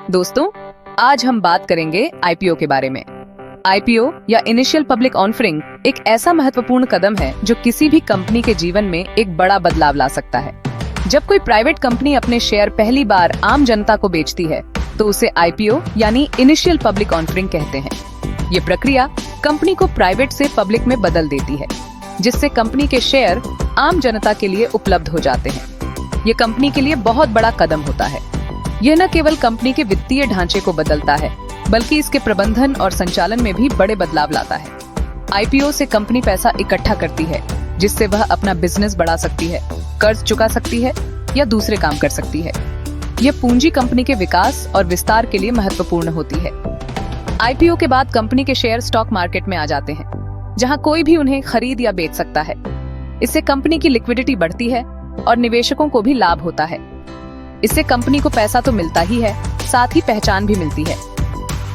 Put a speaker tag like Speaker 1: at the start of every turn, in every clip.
Speaker 1: दोस्तों, आज हम बात करेंगे आईपीओ के बारे में। आईपीओ या इनिशियल पब्लिक ऑफरिंग एक ऐसा महत्वपूर्ण कदम है जो किसी भी कंपनी के जीवन में एक बड़ा बदलाव ला सकता है। जब कोई प्राइवेट कंपनी अपने शेयर पहली बार आम जनता को बेचती है तो उसे आईपीओ यानी इनिशियल पब्लिक ऑफरिंग कहते हैं। ये प्रक्रिया कंपनी को प्राइवेट से पब्लिक में बदल देती है, जिससे कंपनी के शेयर आम जनता के लिए उपलब्ध हो जाते हैं। ये कंपनी के लिए बहुत बड़ा कदम होता है। यह न केवल कंपनी के वित्तीय ढांचे को बदलता है, बल्कि इसके प्रबंधन और संचालन में भी बड़े बदलाव लाता है। आईपीओ से कंपनी पैसा इकट्ठा करती है, जिससे वह अपना बिजनेस बढ़ा सकती है, कर्ज चुका सकती है या दूसरे काम कर सकती है। यह पूंजी कंपनी के विकास और विस्तार के लिए महत्वपूर्ण होती है। आईपीओ के बाद कंपनी के शेयर स्टॉक मार्केट में आ जाते हैं, जहां कोई भी उन्हें खरीद या बेच सकता है। इससे कंपनी की लिक्विडिटी बढ़ती है और निवेशकों को भी लाभ होता है। इससे कंपनी को पैसा तो मिलता ही है, साथ ही पहचान भी मिलती है।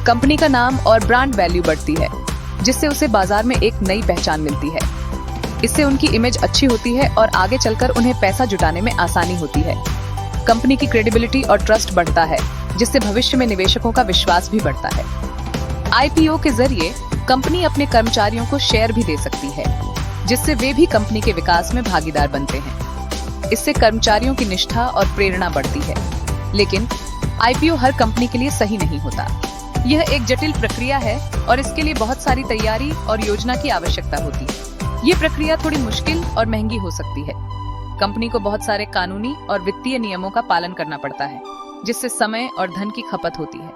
Speaker 1: कंपनी का नाम और ब्रांड वैल्यू बढ़ती है, जिससे उसे बाजार में एक नई पहचान मिलती है। इससे उनकी इमेज अच्छी होती है और आगे चलकर उन्हें पैसा जुटाने में आसानी होती है। कंपनी की क्रेडिबिलिटी और ट्रस्ट बढ़ता है, जिससे भविष्य में निवेशकों का विश्वास भी बढ़ता है। आईपीओ के जरिए कंपनी अपने कर्मचारियों को शेयर भी दे सकती है, जिससे वे भी कंपनी के विकास में भागीदार बनते हैं। इससे कर्मचारियों की निष्ठा और प्रेरणा बढ़ती है। लेकिन आईपीओ हर कंपनी के लिए सही नहीं होता। यह एक जटिल प्रक्रिया है और इसके लिए बहुत सारी तैयारी और योजना की आवश्यकता होती है। ये प्रक्रिया थोड़ी मुश्किल और महंगी हो सकती है। कंपनी को बहुत सारे कानूनी और वित्तीय नियमों का पालन करना पड़ता है, जिससे समय और धन की खपत होती है।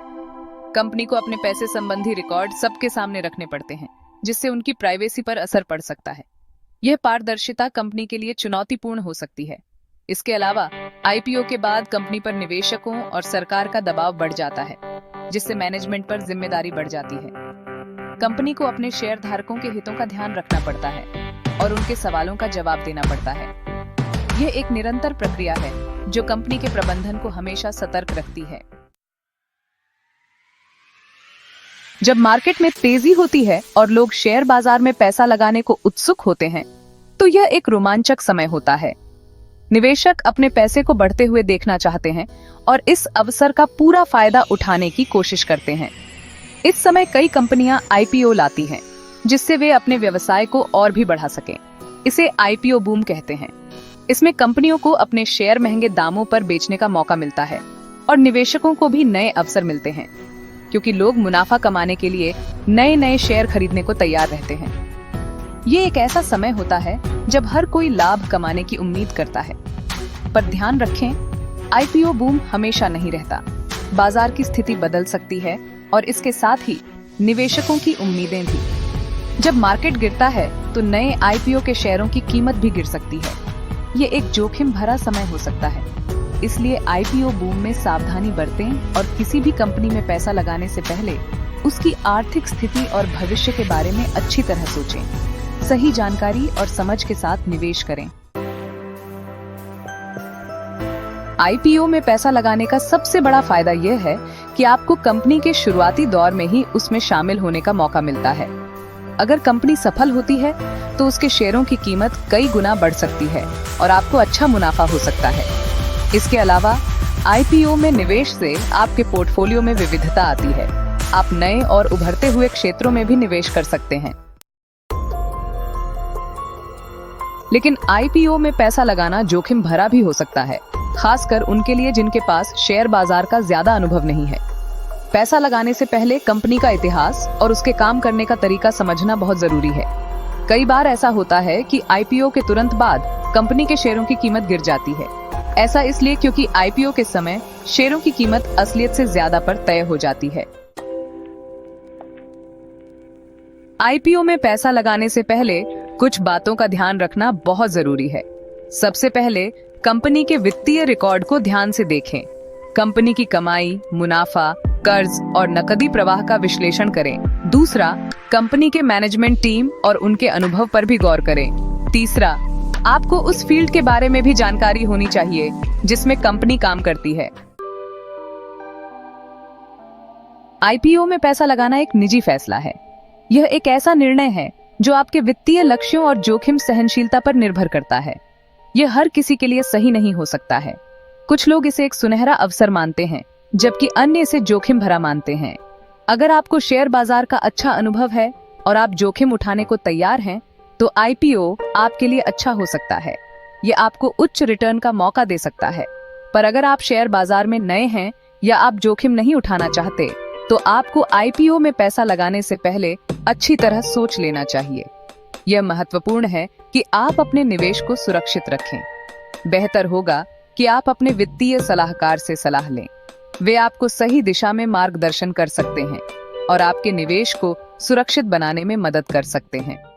Speaker 1: कंपनी को अपने पैसे संबंधी रिकॉर्ड सबके सामने रखने पड़ते हैं, जिससे उनकी प्राइवेसी पर असर पड़ सकता है। यह पारदर्शिता कंपनी के लिए चुनौतीपूर्ण हो सकती है। इसके अलावा आईपीओ के बाद कंपनी पर निवेशकों और सरकार का दबाव बढ़ जाता है, जिससे मैनेजमेंट पर जिम्मेदारी बढ़ जाती है। कंपनी को अपने शेयर धारकों के हितों का ध्यान रखना पड़ता है और उनके सवालों का जवाब देना पड़ता है। यह एक निरंतर प्रक्रिया है जो कंपनी के प्रबंधन को हमेशा सतर्क रखती है। जब मार्केट में तेजी होती है और लोग शेयर बाजार में पैसा लगाने को उत्सुक होते हैं, तो यह एक रोमांचक समय होता है। निवेशक अपने पैसे को बढ़ते हुए देखना चाहते हैं और इस अवसर का पूरा फायदा उठाने की कोशिश करते हैं। इस समय कई कंपनियां आईपीओ लाती हैं, जिससे वे अपने व्यवसाय को और भी बढ़ा सकें। इसे आईपीओ बूम कहते हैं। इसमें कंपनियों को अपने शेयर महंगे दामों पर बेचने का मौका मिलता है और निवेशकों को भी नए अवसर मिलते हैं, क्योंकि लोग मुनाफा कमाने के लिए नए नए शेयर खरीदने को तैयार रहते हैं। ये एक ऐसा समय होता है जब हर कोई लाभ कमाने की उम्मीद करता है। पर ध्यान रखें, आईपीओ बूम हमेशा नहीं रहता। बाजार की स्थिति बदल सकती है और इसके साथ ही निवेशकों की उम्मीदें भी। जब मार्केट गिरता है तो नए आईपीओ के शेयरों की कीमत भी गिर सकती है। ये एक जोखिम भरा समय हो सकता है। इसलिए आईपीओ बूम में सावधानी बरतें और किसी भी कंपनी में पैसा लगाने से पहले उसकी आर्थिक स्थिति और भविष्य के बारे में अच्छी तरह सोचें। सही जानकारी और समझ के साथ निवेश करें। आईपीओ में पैसा लगाने का सबसे बड़ा फायदा यह है कि आपको कंपनी के शुरुआती दौर में ही उसमें शामिल होने का मौका मिलता है। अगर कंपनी सफल होती है तो उसके शेयरों की कीमत कई गुना बढ़ सकती है और आपको अच्छा मुनाफा हो सकता है। इसके अलावा आईपीओ में निवेश से आपके पोर्टफोलियो में विविधता आती है। आप नए और उभरते हुए क्षेत्रों में भी निवेश कर सकते हैं। लेकिन आईपीओ में पैसा लगाना जोखिम भरा भी हो सकता है, खासकर उनके लिए जिनके पास शेयर बाजार का ज्यादा अनुभव नहीं है। पैसा लगाने से पहले कंपनी का इतिहास और उसके काम करने का तरीका समझना बहुत जरूरी है। कई बार ऐसा होता है कि आईपीओ के तुरंत बाद कंपनी के शेयरों की कीमत गिर जाती है। ऐसा इसलिए क्योंकि आईपीओ के समय शेयरों की कीमत असलियत से ज्यादा पर तय हो जाती है। आईपीओ में पैसा लगाने से पहले कुछ बातों का ध्यान रखना बहुत जरूरी है। सबसे पहले कंपनी के वित्तीय रिकॉर्ड को ध्यान से देखें। कंपनी की कमाई, मुनाफा, कर्ज और नकदी प्रवाह का विश्लेषण करें। दूसरा, कंपनी के मैनेजमेंट टीम और उनके अनुभव पर भी गौर करें। तीसरा, आपको उस फील्ड के बारे में भी जानकारी होनी चाहिए जिसमें कंपनी काम करती है। आईपीओ में पैसा लगाना एक निजी फैसला है। यह एक ऐसा निर्णय है जो आपके वित्तीय लक्ष्यों और जोखिम सहनशीलता पर निर्भर करता है। यह हर किसी के लिए सही नहीं हो सकता है। कुछ लोग इसे एक सुनहरा अवसर मानते हैं, जबकि अन्य इसे जोखिम भरा मानते हैं। अगर आपको शेयर बाजार का अच्छा अनुभव है और आप जोखिम उठाने को तैयार हैं, तो आईपीओ आपके लिए अच्छा हो सकता है। ये आपको उच्च रिटर्न का मौका दे सकता है। पर अगर आप शेयर बाजार में नए हैं या आप जोखिम नहीं उठाना चाहते, तो आपको आईपीओ में पैसा लगाने से पहले अच्छी तरह सोच लेना चाहिए। यह महत्वपूर्ण है कि आप अपने निवेश को सुरक्षित रखें। बेहतर होगा कि आप अपने वित्तीय सलाहकार से सलाह लें। वे आपको सही दिशा में मार्गदर्शन कर सकते हैं और आपके निवेश को सुरक्षित बनाने में मदद कर सकते हैं।